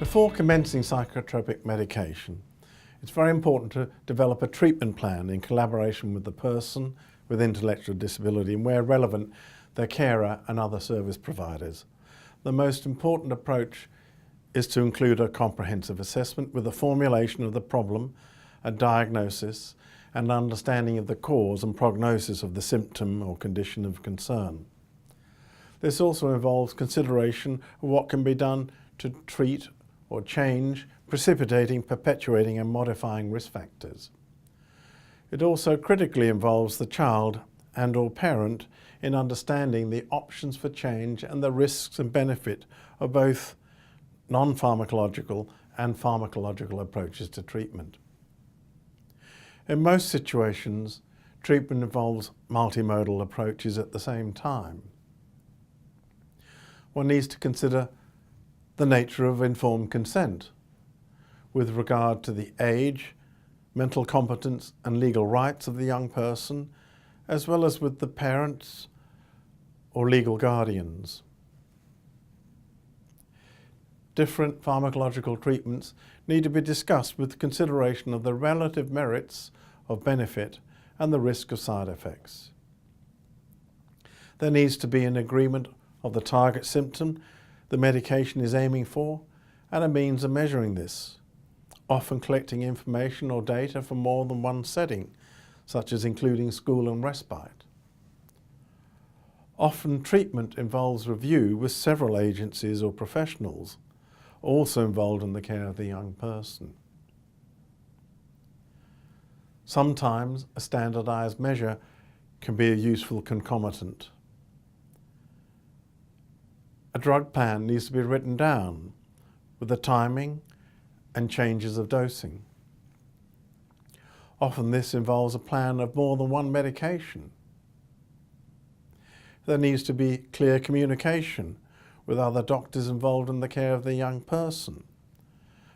Before commencing psychotropic medication, it's very important to develop a treatment plan in collaboration with the person with intellectual disability and, where relevant, their carer and other service providers. The most important approach is to include a comprehensive assessment with a formulation of the problem, a diagnosis, and understanding of the cause and prognosis of the symptom or condition of concern. This also involves consideration of what can be done to treat or change precipitating, perpetuating and modifying risk factors. It also critically involves the child and/or parent in understanding the options for change and the risks and benefit of both non-pharmacological and pharmacological approaches to treatment. In most situations, treatment involves multimodal approaches at the same time. One needs to consider the nature of informed consent with regard to the age, mental competence and legal rights of the young person, as well as with the parents or legal guardians. Different pharmacological treatments need to be discussed with consideration of the relative merits of benefit and the risk of side effects. There needs to be an agreement of the target symptom the medication is aiming for and a means of measuring this, often collecting information or data from more than one setting, such as including school and respite. Often treatment involves review with several agencies or professionals, also involved in the care of the young person. Sometimes a standardized measure can be a useful concomitant. A drug plan needs to be written down with the timing and changes of dosing. Often this involves a plan of more than one medication. There needs to be clear communication with other doctors involved in the care of the young person,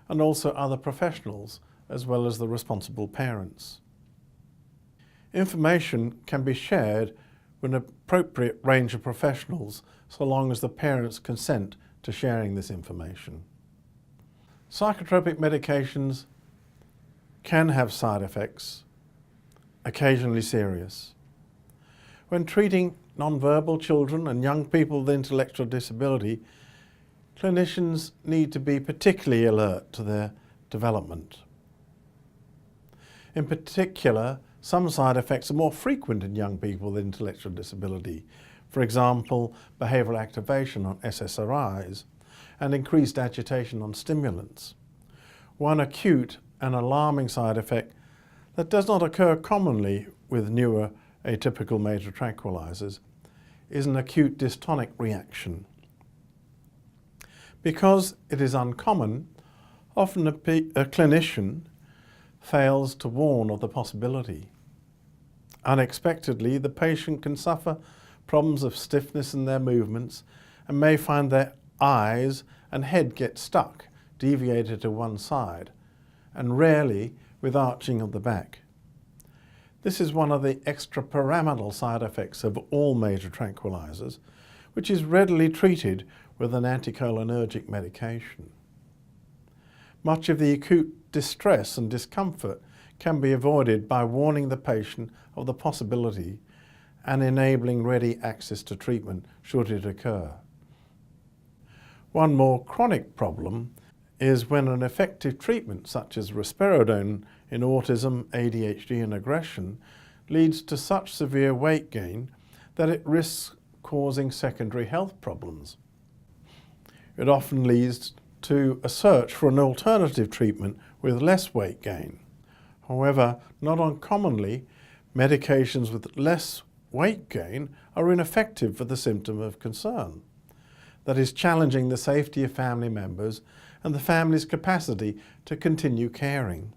and also other professionals, as well as the responsible parents. Information can be shared with an appropriate range of professionals, so long as the parents consent to sharing this information. Psychotropic medications can have side effects, occasionally serious. When treating nonverbal children and young people with intellectual disability, clinicians need to be particularly alert to their development. In particular, some side effects are more frequent in young people with intellectual disability. For example, behavioural activation on SSRIs and increased agitation on stimulants. One acute and alarming side effect that does not occur commonly with newer atypical major tranquilizers is an acute dystonic reaction. Because it is uncommon, often a clinician fails to warn of the possibility. Unexpectedly, the patient can suffer problems of stiffness in their movements and may find their eyes and head get stuck, deviated to one side, and rarely with arching of the back. This is one of the extrapyramidal side effects of all major tranquilizers, which is readily treated with an anticholinergic medication. Much of the acute distress and discomfort can be avoided by warning the patient of the possibility and enabling ready access to treatment should it occur. One more chronic problem is when an effective treatment such as risperidone in autism, ADHD and aggression leads to such severe weight gain that it risks causing secondary health problems. It often leads to a search for an alternative treatment with less weight gain. However, not uncommonly, medications with less weight gain are ineffective for the symptom of concern. That is challenging the safety of family members and the family's capacity to continue caring.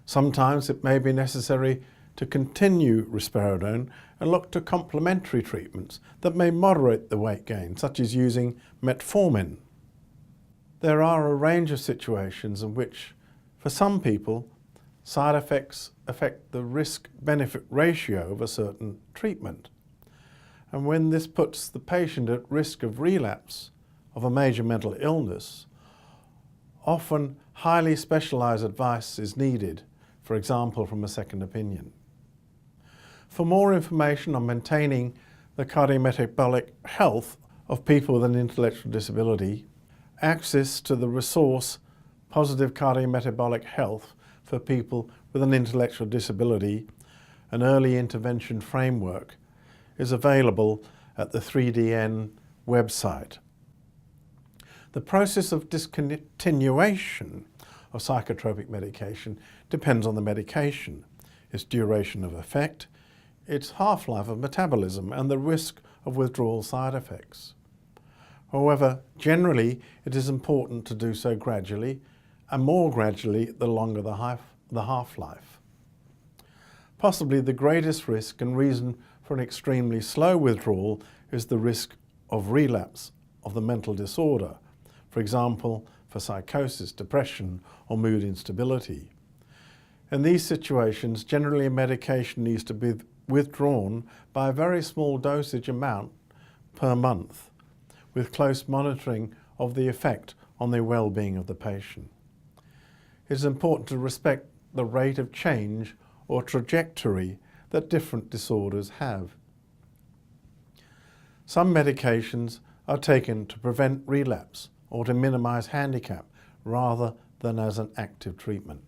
Sometimes it may be necessary to continue risperidone and look to complementary treatments that may moderate the weight gain, such as using metformin. There are a range of situations in which, for some people, side effects affect the risk-benefit ratio of a certain treatment. And when this puts the patient at risk of relapse of a major mental illness Often highly specialised advice is needed, for example from a second opinion. For more information on maintaining the cardiometabolic health of people with an intellectual disability, access to the resource Positive Cardiometabolic Health for People with an Intellectual Disability, an early intervention framework, is available at the 3DN website. The process of discontinuation of psychotropic medication depends on the medication, its duration of effect, its half-life of metabolism, and the risk of withdrawal side effects. However, generally it is important to do so gradually, and more gradually the longer the half-life. Possibly the greatest risk and reason for an extremely slow withdrawal is the risk of relapse of the mental disorder, for example, for psychosis, depression, or mood instability. In these situations, generally a medication needs to be withdrawn by a very small dosage amount per month, with close monitoring of the effect on the well-being of the patient. It is important to respect the rate of change or trajectory that different disorders have. Some medications are taken to prevent relapse or to minimize handicap rather than as an active treatment.